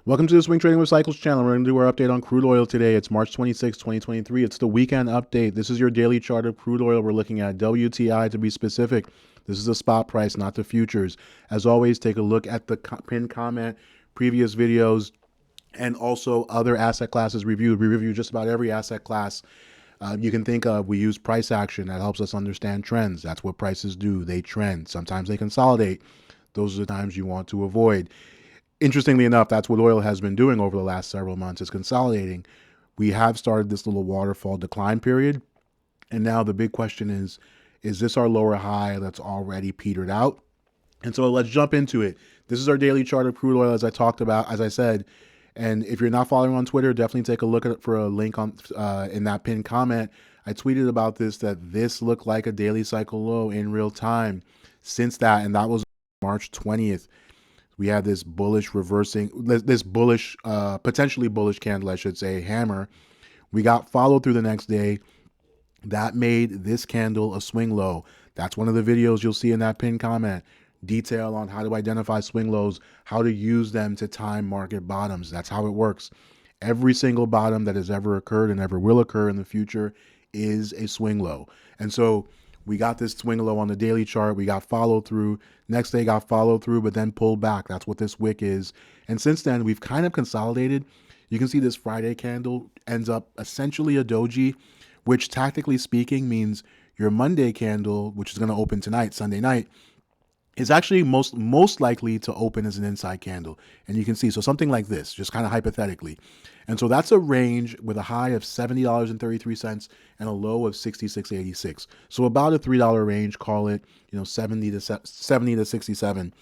Welcome to the Swing Trading with Cycles channel. We're going to do our update on crude oil today. It's March 26, 2023. It's the weekend update. This is your daily chart of crude oil. We're looking at WTI to be specific. This is the spot price, not the futures. As always, take a look at the pinned comment, previous videos, and also other asset classes reviewed. We review just about every asset class you can think of. We use price action. That helps us understand trends. That's what prices do. They trend. Sometimes they consolidate. Those are the times you want to avoid. Interestingly enough, that's what oil has been doing over the last several months, is consolidating. We have started this little waterfall decline period. And now the big question is this our lower high that's already petered out? And so let's jump into it. This is our daily chart of crude oil, as I talked about, as I said. And if you're not following on Twitter, definitely take a look at it for a link on in that pinned comment. I tweeted about this, that this looked like a daily cycle low in real time since that, and that was March 20th. We had this bullish reversing, this bullish, potentially bullish candle, I should say, hammer. We got followed through the next day. That made this candle a swing low. That's one of the videos you'll see in that pinned comment. Detail on how to identify swing lows, how to use them to time market bottoms. That's how it works. Every single bottom that has ever occurred and ever will occur in the future is a swing low. And so we got this swing low on the daily chart. We got followed through. Next day got followed through, but then pulled back. That's what this wick is. And since then, we've kind of consolidated. You can see this Friday candle ends up essentially a doji, which tactically speaking means your Monday candle, which is going to open tonight, Sunday night, is actually most likely to open as an inside candle. And you can see, so something like this, just kind of hypothetically. And so that's a range with a high of $70.33 and a low of $66.86. So about a $3 range, call it, 70 to 67.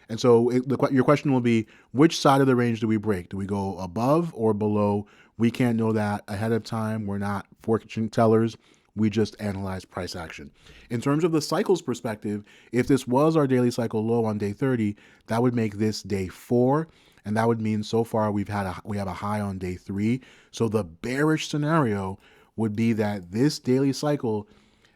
And so your question will be, which side of the range do we break? Do we go above or below? We can't know that ahead of time. We're not fortune tellers. We just analyze price action. In terms of the cycles perspective, if this was our daily cycle low on day 30, that would make this day 4. And that would mean so far we have a high on day 3. So the bearish scenario would be that this daily cycle,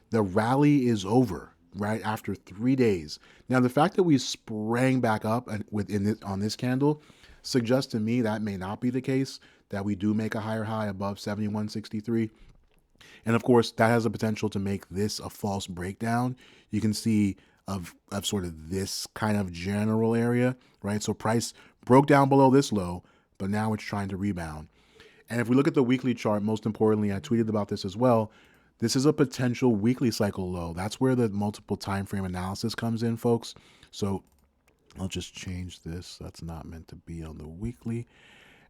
the rally is over right after 3 days. Now, the fact that we sprang back up on this candle suggests to me that may not be the case, that we do make a higher high above 71.63. And of course, that has the potential to make this a false breakdown. You can see of sort of this kind of general area, right? So price broke down below this low, but now it's trying to rebound. And if we look at the weekly chart, most importantly, I tweeted about this as well. This is a potential weekly cycle low. That's where the multiple time frame analysis comes in, folks. So I'll just change this. That's not meant to be on the weekly.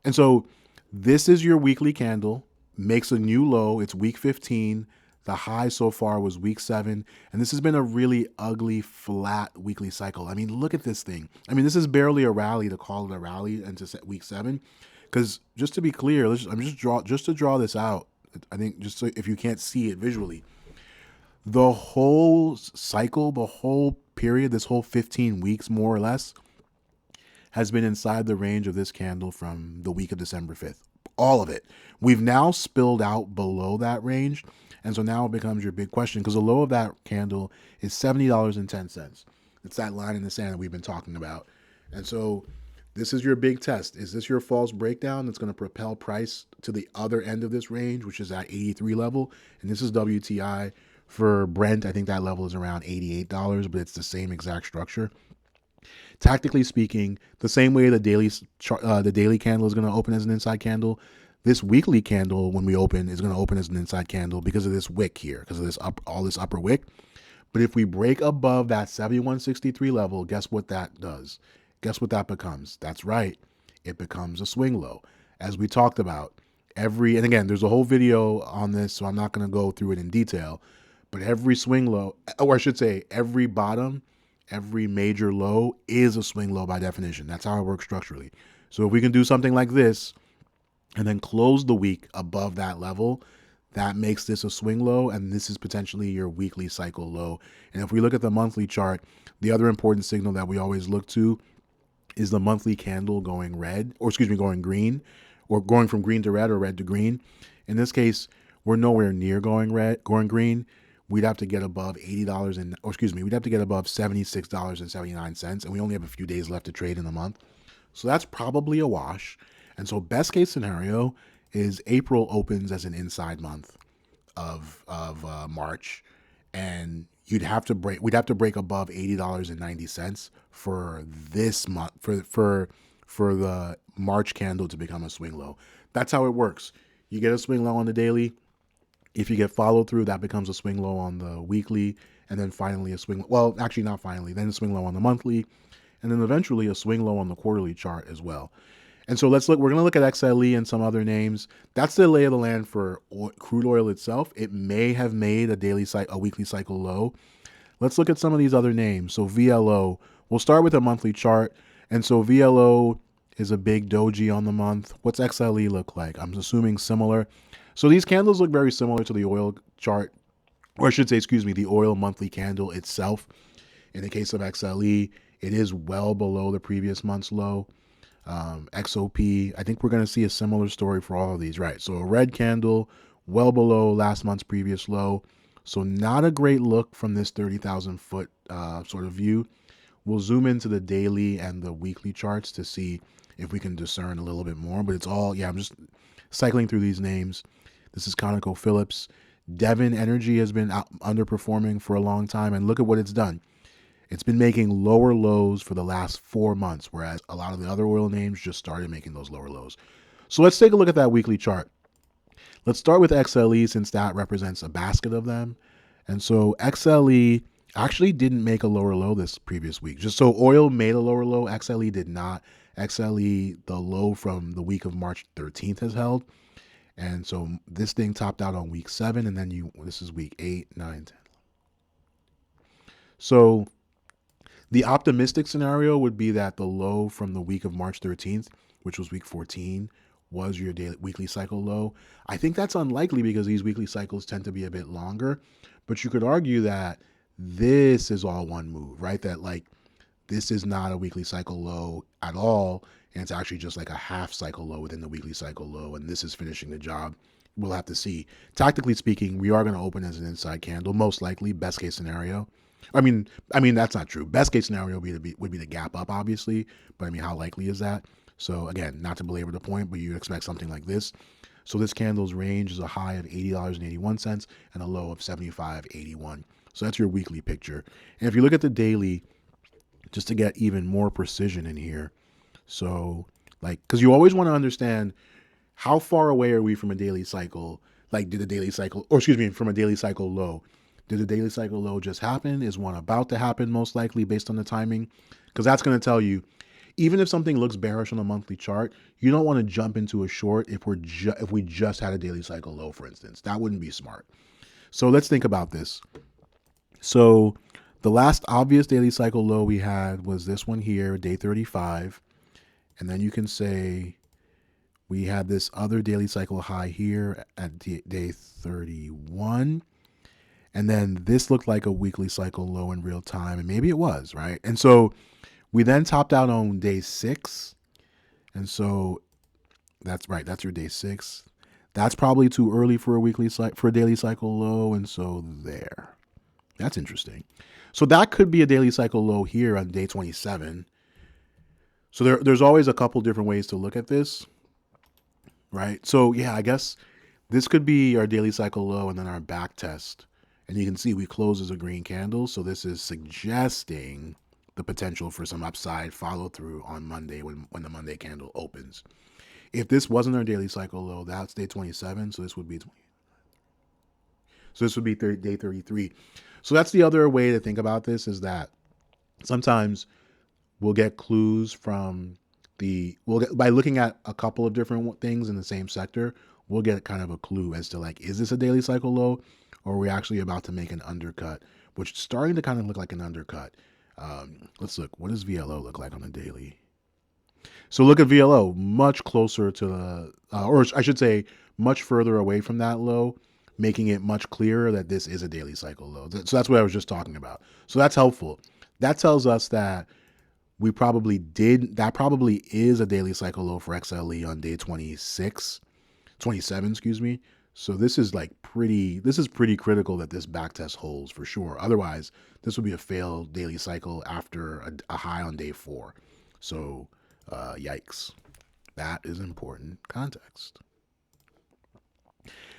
And so this is your weekly candle. Makes a new low. It's week 15. The high so far was week 7. And this has been a really ugly, flat weekly cycle. I mean, look at this thing. I mean, this is barely a rally to call it a rally into week 7. Because just to be clear, just to draw this out, I think just so if you can't see it visually, the whole cycle, the whole period, this whole 15 weeks more or less, has been inside the range of this candle from the week of December 5th. All of it. We've now spilled out below that range. And so now it becomes your big question, because the low of that candle is $70.10. It's that line in the sand that we've been talking about. And so this is your big test. Is this your false breakdown that's going to propel price to the other end of this range, which is at 83 level? And this is WTI. For Brent, I think that level is around $88, but it's the same exact structure. Tactically speaking, the same way the daily candle is going to open as an inside candle, this weekly candle, when we open, is going to open as an inside candle because of this wick here, because of this all this upper wick. But if we break above that 71.63 level, guess what that does? Guess what that becomes? That's right. It becomes a swing low. As we talked about, and again, there's a whole video on this, so I'm not going to go through it in detail, but every swing low, or I should say every bottom, every major low is a swing low by definition. That's how it works structurally. So if we can do something like this and then close the week above that level, that makes this a swing low, and this is potentially your weekly cycle low. And if we look at the monthly chart, the other important signal that we always look to is the monthly candle going going green, or going from green to red or red to green. In this case, we're nowhere near going green. We'd have to get above we'd have to get above $76.79, and we only have a few days left to trade in the month. So that's probably a wash. And so best case scenario is April opens as an inside month of March, and we'd have to break above $80.90 for this month for the March candle to become a swing low. That's how it works. You get a swing low on the daily. If you get follow through, that becomes a swing low on the weekly, and then finally a swing. Well, actually not finally. Then a swing low on the monthly, and then eventually a swing low on the quarterly chart as well. And so let's look. We're going to look at XLE and some other names. That's the lay of the land for crude oil itself. It may have made a weekly cycle low. Let's look at some of these other names. So VLO. We'll start with a monthly chart. And so VLO is a big doji on the month. What's XLE look like? I'm assuming similar. So these candles look very similar to the oil chart, or I should say, excuse me, the oil monthly candle itself. In the case of XLE, it is well below the previous month's low. XOP, I think we're going to see a similar story for all of these, right? So a red candle, well below last month's previous low. So not a great look from this 30,000 foot sort of view. We'll zoom into the daily and the weekly charts to see if we can discern a little bit more, but it's all, I'm just cycling through these names. This is ConocoPhillips. Devon Energy has been underperforming for a long time, and look at what it's done. It's been making lower lows for the last 4 months, whereas a lot of the other oil names just started making those lower lows. So let's take a look at that weekly chart. Let's start with XLE since that represents a basket of them. And so XLE actually didn't make a lower low this previous week. Just so oil made a lower low, XLE did not. XLE, the low from the week of March 13th has held. And so this thing topped out on week 7, and then this is week 8, 9, 10. So the optimistic scenario would be that the low from the week of March 13th, which was week 14, was your weekly cycle low. I think that's unlikely because these weekly cycles tend to be a bit longer, but you could argue that this is all one move, right? That like this is not a weekly cycle low at all, and it's actually just like a half cycle low within the weekly cycle low, and this is finishing the job. We'll have to see. Tactically speaking, we are going to open as an inside candle, most likely, best case scenario. I mean that's not true. Best case scenario would be the gap up, obviously, but I mean, how likely is that? So again, not to belabor the point, but you expect something like this. So this candle's range is a high of $80.81 and a low of $75.81. So that's your weekly picture. And if you look at the daily, just to get even more precision in here, so like, because you always want to understand how far away are we from a daily cycle? Like, did the daily cycle, or excuse me, from a daily cycle low? Did the daily cycle low just happen? Is one about to happen, most likely, based on the timing? Because that's going to tell you, even if something looks bearish on a monthly chart, you don't want to jump into a short if we just had a daily cycle low, for instance. That wouldn't be smart. So let's think about this. So the last obvious daily cycle low we had was this one here, day 35. And then you can say we had this other daily cycle high here at day 31. And then this looked like a weekly cycle low in real time, and maybe it was, right? And so we then topped out on day 6. And so that's right, that's your day 6. That's probably too early for a daily cycle low, and so there. That's interesting. So that could be a daily cycle low here on day 27. So there's always a couple different ways to look at this, right? So yeah, I guess this could be our daily cycle low and then our back test. And you can see we close as a green candle. So this is suggesting the potential for some upside follow through on Monday when the Monday candle opens. If this wasn't our daily cycle low, that's day 27. So this would be day 33. So that's the other way to think about this, is that sometimes we'll get clues from by looking at a couple of different things in the same sector, we'll get kind of a clue as to like, is this a daily cycle low, or are we actually about to make an undercut, which is starting to kind of look like an undercut. Let's look. What does VLO look like on the daily? So look at VLO, much closer to the, or I should say, much further away from that low, making it much clearer that this is a daily cycle low. So that's what I was just talking about. So that's helpful. That tells us that that probably is a daily cycle low for XLE on day 27, excuse me. So this is pretty critical that this backtest holds for sure. Otherwise, this would be a failed daily cycle after a high on day 4. So Yikes. That is important context.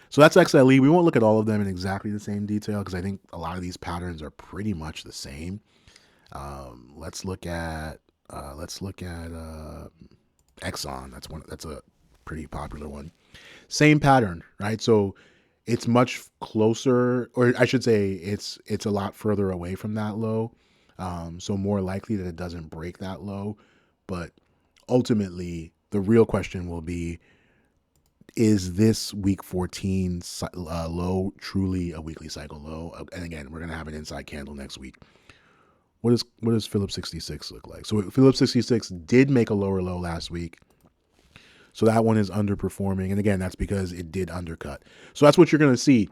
So that's XLE. We won't look at all of them in exactly the same detail because I think a lot of these patterns are pretty much the same. Let's look at Exxon. That's a pretty popular one. Same pattern, right? So it's much closer, or I should say, it's a lot further away from that low. So more likely that it doesn't break that low. But ultimately, the real question will be: is this week 14 low truly a weekly cycle low? And again, we're gonna have an inside candle next week. What does Phillips 66 look like? So Phillips 66 did make a lower low last week. So that one is underperforming. And again, that's because it did undercut. So that's what you're going to see.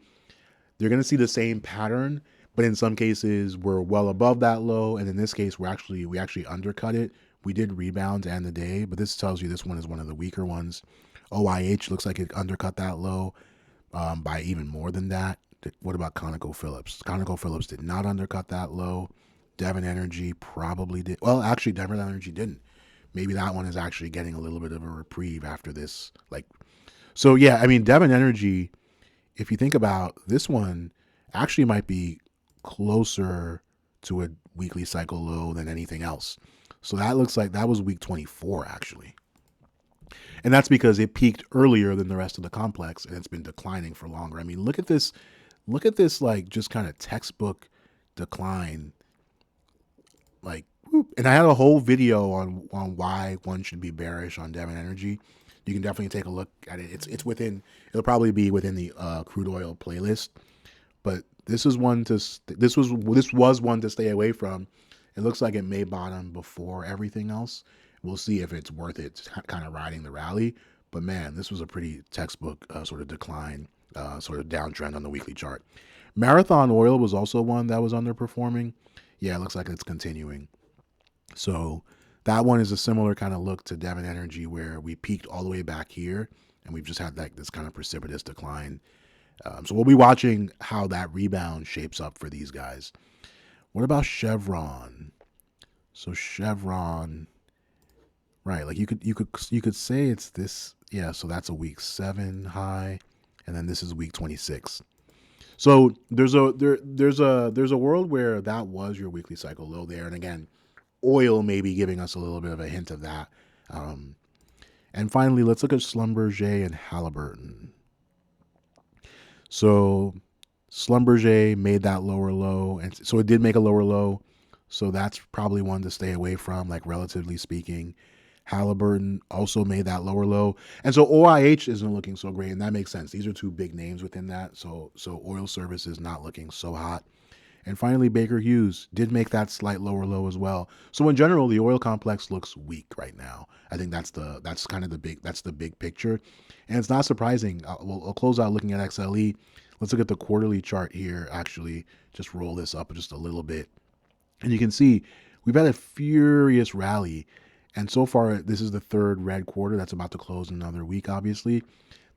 You're going to see the same pattern, but in some cases we're well above that low. And in this case, we actually undercut it. We did rebound to end the day, but this tells you this one is one of the weaker ones. OIH looks like it undercut that low by even more than that. What about ConocoPhillips? ConocoPhillips did not undercut that low. Devon Energy probably did. Well, actually, Devon Energy didn't. Maybe that one is actually getting a little bit of a reprieve after this. So yeah, I mean, Devon Energy, if you think about this one, actually might be closer to a weekly cycle low than anything else. So that looks like that was week 24 actually. And that's because it peaked earlier than the rest of the complex and it's been declining for longer. I mean, look at this like just kind of textbook decline. Like, and I had a whole video on why one should be bearish on Devon Energy. You can definitely take a look at it. It'll probably be within the crude oil playlist. But this was one to stay away from. It looks like it may bottom before everything else. We'll see if it's worth it, kind of riding the rally. But man, this was a pretty textbook sort of decline, sort of downtrend on the weekly chart. Marathon Oil was also one that was underperforming. Yeah, it looks like it's continuing. So that one is a similar kind of look to Devon Energy where we peaked all the way back here and we've just had like this kind of precipitous decline. So we'll be watching how that rebound shapes up for these guys. What about Chevron? So Chevron, right? Like you could say it's this. Yeah. So that's a week 7 high, and then this is week 26. So there's a world where that was your weekly cycle low there, and again, oil may be giving us a little bit of a hint of that. And finally, let's look at Schlumberger and Halliburton. So Schlumberger made that lower low, and so it did make a lower low. So that's probably one to stay away from, like relatively speaking. Halliburton also made that lower low. And so OIH isn't looking so great, and that makes sense. These are two big names within that. So oil service is not looking so hot. And finally, Baker Hughes did make that slight lower low as well. So in general, the oil complex looks weak right now. I think that's the big picture. And it's not surprising. We'll close out looking at XLE. Let's look at the quarterly chart here, actually. Just roll this up just a little bit. And you can see we've had a furious rally. And so far, this is the third red quarter that's about to close in another week, obviously.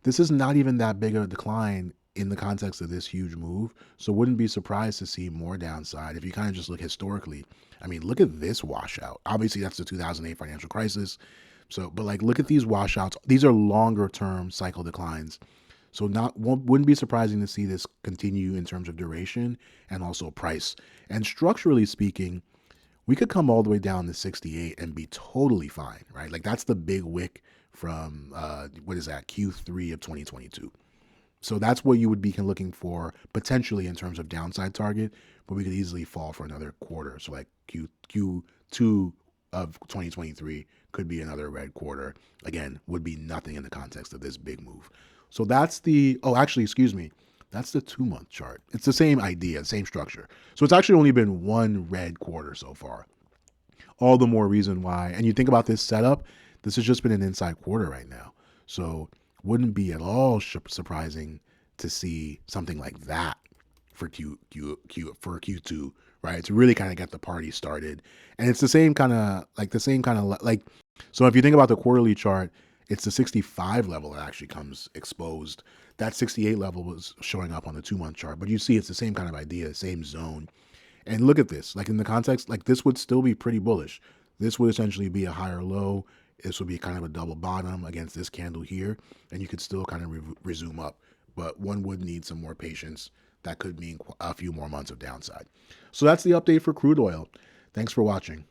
This is not even that big of a decline in the context of this huge move. So wouldn't be surprised to see more downside if you kind of just look historically. I mean, look at this washout. Obviously, that's the 2008 financial crisis. So, but like, look at these washouts. These are longer term cycle declines. So wouldn't be surprising to see this continue in terms of duration and also price. And structurally speaking, we could come all the way down to 68 and be totally fine, right? Like that's the big wick from, what is that, Q3 of 2022. So that's what you would be looking for potentially in terms of downside target, but we could easily fall for another quarter. So like Q2 of 2023 could be another red quarter. Again, would be nothing in the context of this big move. So that's that's the 2-month chart. It's the same idea, same structure. So it's actually only been one red quarter so far. All the more reason why. And you think about this setup, this has just been an inside quarter right now. So wouldn't be at all surprising to see something like that for Q2, right? To really kind of get the party started. And it's the same kind of like, so if you think about the quarterly chart, it's the 65 level that actually comes exposed. That 68 level was showing up on the 2-month chart, but you see it's the same kind of idea, same zone. And look at this, like in the context, like this would still be pretty bullish. This would essentially be a higher low. This would be kind of a double bottom against this candle here, and you could still kind of resume up. But one would need some more patience. That could mean a few more months of downside. So that's the update for crude oil. Thanks for watching.